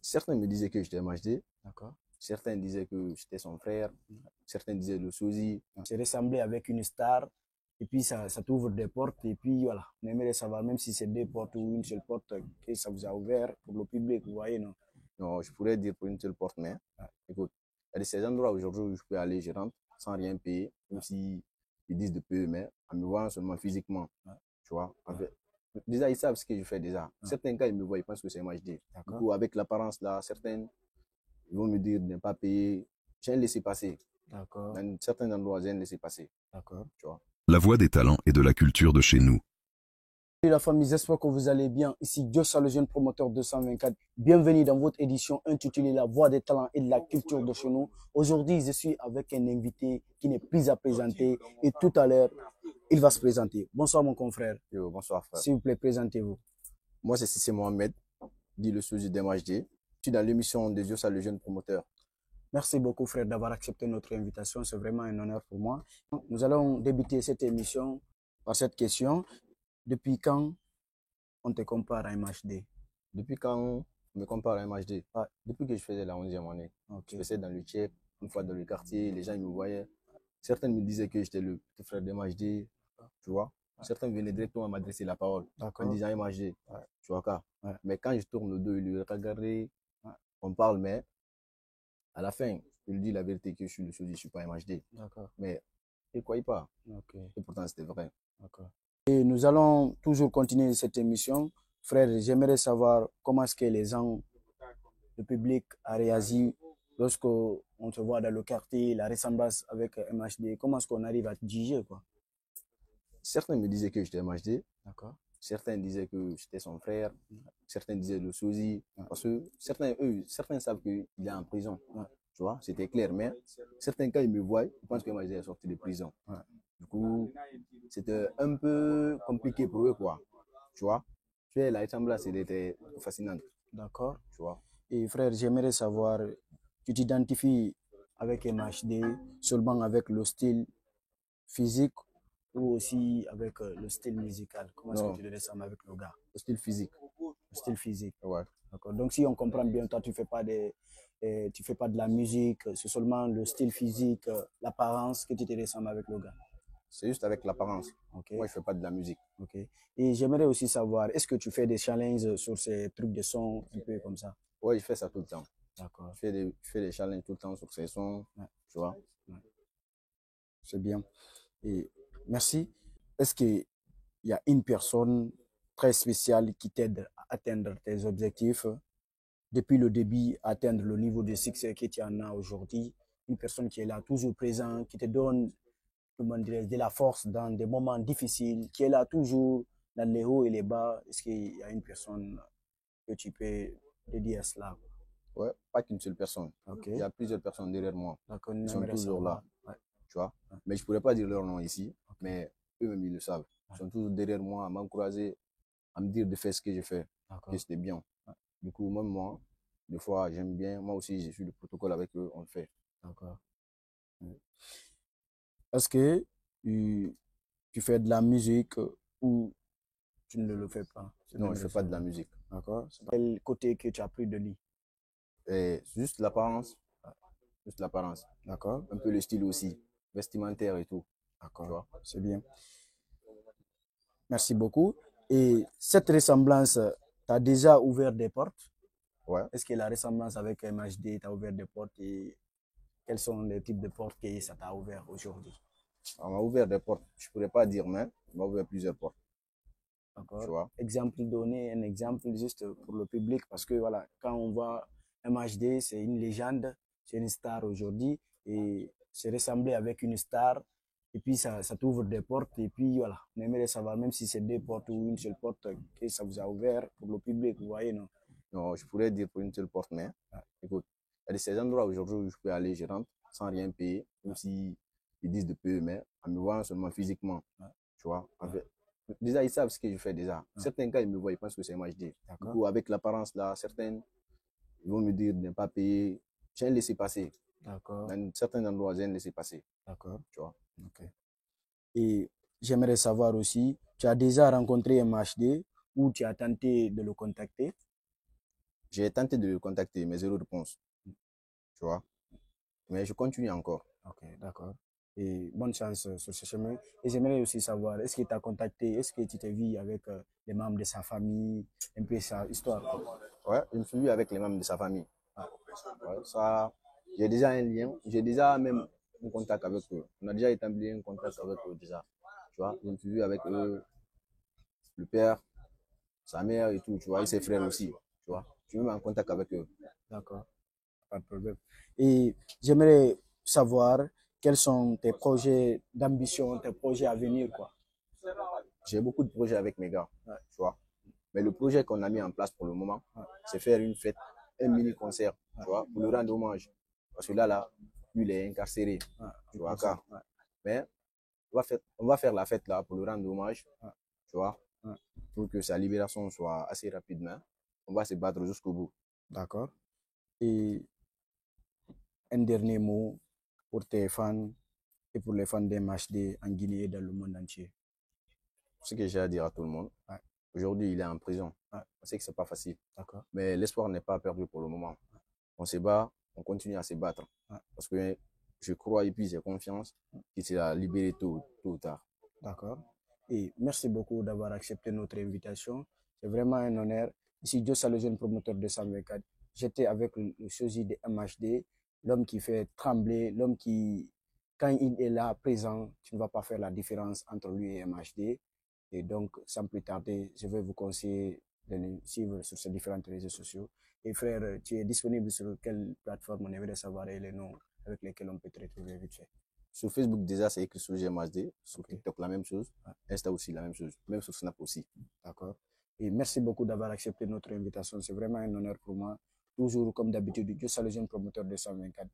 Certains me disaient que j'étais MHD, D'accord. certains disaient que j'étais son frère, certains disaient le sosie. Se ressembler avec une star, et puis ça t'ouvre des portes, et puis voilà. On aimerait savoir, même si c'est deux portes ou une seule porte, que ça vous a ouvert pour le public, vous voyez, non? Non, je pourrais dire pour une seule porte, mais écoute, il y a ces endroits aujourd'hui où je peux aller, je rentre sans rien payer, même si ils disent de payer, mais en me voyant seulement physiquement, tu vois. Déjà, ils savent ce que je fais déjà. Certains cas, ils me voient, ils pensent que c'est MHD. Du coup, avec l'apparence là, certains, ils vont me dire de ne pas payer. J'ai un laissé-passer. D'accord. Dans certains endroits, j'ai un laissé-passer. D'accord. Tu vois. La voix des talents et de la culture de chez nous. Salut la famille, j'espère que vous allez bien. Ici Diossa, le jeune promoteur 224. Bienvenue dans votre édition intitulée La voix des talents et de la culture de chez nous. Aujourd'hui, je suis avec un invité qui n'est plus à présenter et tout à l'heure, il va se présenter. Bonsoir mon confrère. Yo, bonsoir frère. S'il vous plaît, présentez-vous. Moi, c'est Sissé Mohamed, dit le sosie d'MHD. Je suis dans l'émission de Diossa, le jeune promoteur. Merci beaucoup frère d'avoir accepté notre invitation. C'est vraiment un honneur pour moi. Nous allons débuter cette émission par cette question. Depuis quand on te compare à MHD? Depuis quand on me compare à MHD? Depuis que je faisais la 11e année. Je faisais dans le Tchèque, une fois dans le quartier, les gens ils me voyaient. Certains me disaient que j'étais le petit frère d'MHD, tu vois. Certains venaient directement m'adresser la parole en disant MHD, tu vois quoi. Mais quand je tourne le dos, ils lui regardent, on parle, mais à la fin, je lui dis la vérité que je suis le sosie, je ne suis pas MHD. Mais ils ne croyaient pas. Et pourtant, c'était vrai. Et nous allons toujours continuer cette émission. Frère, j'aimerais savoir comment est-ce que les gens, le public a réagi lorsque on te voit dans le quartier, la ressemblance avec MHD. Comment est-ce qu'on arrive à te juger, quoi? Certains me disaient que j'étais MHD. D'accord. Certains disaient que j'étais son frère. Certains disaient le sosie. Parce que certains savent qu'il est en prison. Tu vois, c'était clair. Mais certains, quand ils me voient, ils pensent que MHD est sorti de prison. Du coup, c'était un peu compliqué pour eux, quoi. Tu vois, la ressemblance, elle était fascinante. D'accord. Tu vois. Et frère, j'aimerais savoir, tu t'identifies avec MHD seulement avec le style physique ou aussi avec le style musical? Comment est-ce que tu te ressembles avec le gars? Le style physique. Le style physique. Ouais. D'accord. Donc si on comprend bien, toi tu fais pas de la musique, c'est seulement le style physique, l'apparence que tu te ressembles avec le gars. C'est juste avec l'apparence. Okay. Moi, je fais pas de la musique. Okay. Et j'aimerais aussi savoir, est-ce que tu fais des challenges sur ces trucs de son, un peu comme ça? Ouais, je fais ça tout le temps. D'accord. Je fais des challenges tout le temps sur ces sons. Tu vois. C'est bien. Et merci. Est-ce qu'il y a une personne très spéciale qui t'aide à atteindre tes objectifs depuis le début, à atteindre le niveau de succès que tu en as aujourd'hui? Une personne qui est là, toujours présente, qui te donne, comment dirais-je, de la force dans des moments difficiles, qui est là toujours dans les hauts et les bas. Est-ce qu'il y a une personne que tu peux dédier à cela? Ouais, pas qu'une seule personne. Okay. Il y a plusieurs personnes derrière moi. Ils sont toujours là. Ouais. Tu vois. Mais je pourrais pas dire leur nom ici, mais eux-mêmes ils le savent. Ils sont toujours derrière moi à m'encourager, à me dire de faire ce que je fais, que c'était bien. Du coup, même moi, des fois, j'aime bien. Moi aussi, je suis le protocole avec eux, on le fait. D'accord. Est-ce que tu fais de la musique ou tu ne le fais pas? Non, je fais pas de la musique. D'accord. Quel côté que tu as pris de lui? Juste l'apparence. Juste l'apparence. D'accord. Un peu le style aussi, vestimentaire et tout. D'accord. C'est bien. Merci beaucoup. Et cette ressemblance t'a déjà ouvert des portes? Ouais. Est-ce que la ressemblance avec MHD t'a ouvert des portes et quels sont les types de portes que ça t'a ouvert aujourd'hui? On m'a ouvert des portes. Je pourrais pas dire, mais on m'a ouvert plusieurs portes. D'accord. Exemple donné, un exemple juste pour le public, parce que voilà, quand on voit MHD, c'est une légende, c'est une star aujourd'hui, et se ressembler avec une star, et puis ça t'ouvre des portes, et puis voilà, on aimerait savoir, même si c'est deux portes ou une seule porte, que ça vous a ouvert pour le public, vous voyez, non? Non, je pourrais dire pour une seule porte, mais écoute, il y a ces endroits aujourd'hui où je peux aller, je rentre sans rien payer, même si ils disent de payer, mais en me voyant seulement physiquement, tu vois. Déjà, ils savent ce que je fais déjà. Certains cas, ils me voient, ils pensent que c'est MHD. Du coup, avec l'apparence là, certains, ils vont me dire de ne pas payer. J'ai un laissé-passer. Dans certains endroits, j'ai un laissé-passer. D'accord. Tu vois. Okay. Et j'aimerais savoir aussi, tu as déjà rencontré MHD ou tu as tenté de le contacter? J'ai tenté de le contacter, mais zéro réponse. Tu vois. Mais je continue encore. Ok, d'accord. Et bonne chance sur ce chemin. Et j'aimerais aussi savoir, est-ce qu'il t'a contacté, est-ce que tu t'es vu avec les membres de sa famille, un peu sa histoire, quoi. Ouais, je me suis vu avec les membres de sa famille. Ouais, ça, j'ai déjà un lien, j'ai déjà même un contact avec eux. On a déjà établi un contact avec eux déjà. Tu vois, je me suis vu avec eux, le père, sa mère et tout, tu vois, et ses frères aussi. Tu vois, je suis même en contact avec eux. D'accord, pas de problème. Et j'aimerais savoir quels sont tes projets d'ambition, tes projets à venir, quoi. J'ai beaucoup de projets avec mes gars, Ouais. tu vois. Mais le projet qu'on a mis en place pour le moment, c'est faire une fête, un mini concert, tu vois, pour le rendre hommage. Parce que là, lui, il est incarcéré, tu vois, car. Mais on va faire la fête là pour le rendre hommage, tu vois, pour que sa libération soit assez rapidement. On va se battre jusqu'au bout. D'accord. Et un dernier mot pour tes fans et pour les fans des MHD en Guinée et dans le monde entier. Ce que j'ai à dire à tout le monde, Ouais. aujourd'hui, il est en prison. Ouais. On sait que c'est pas facile. D'accord. Mais l'espoir n'est pas perdu pour le moment. On se bat, on continue à se battre. Ouais. Parce que je crois et puis j'ai confiance qu'il sera libéré tôt ou tard. D'accord. Et merci beaucoup d'avoir accepté notre invitation. C'est vraiment un honneur. Ici, Dieu le jeune promoteur de 124. J'étais avec le sosie de MHD, l'homme qui fait trembler, l'homme qui, quand il est là, présent, tu ne vas pas faire la différence entre lui et MHD. Et donc, sans plus tarder, je vais vous conseiller de nous suivre sur ces différents réseaux sociaux. Et frère, tu es disponible sur quelle plateforme? On aimerait savoir et les noms avec lesquels on peut te retrouver vite fait. Sur Facebook, déjà, c'est écrit sur GMHD. Sur Ok. TikTok, la même chose. Insta aussi, la même chose. Même sur Snap aussi. D'accord. Et merci beaucoup d'avoir accepté notre invitation. C'est vraiment un honneur pour moi. Toujours, comme d'habitude, Dieu soit le jeune promoteur de 124.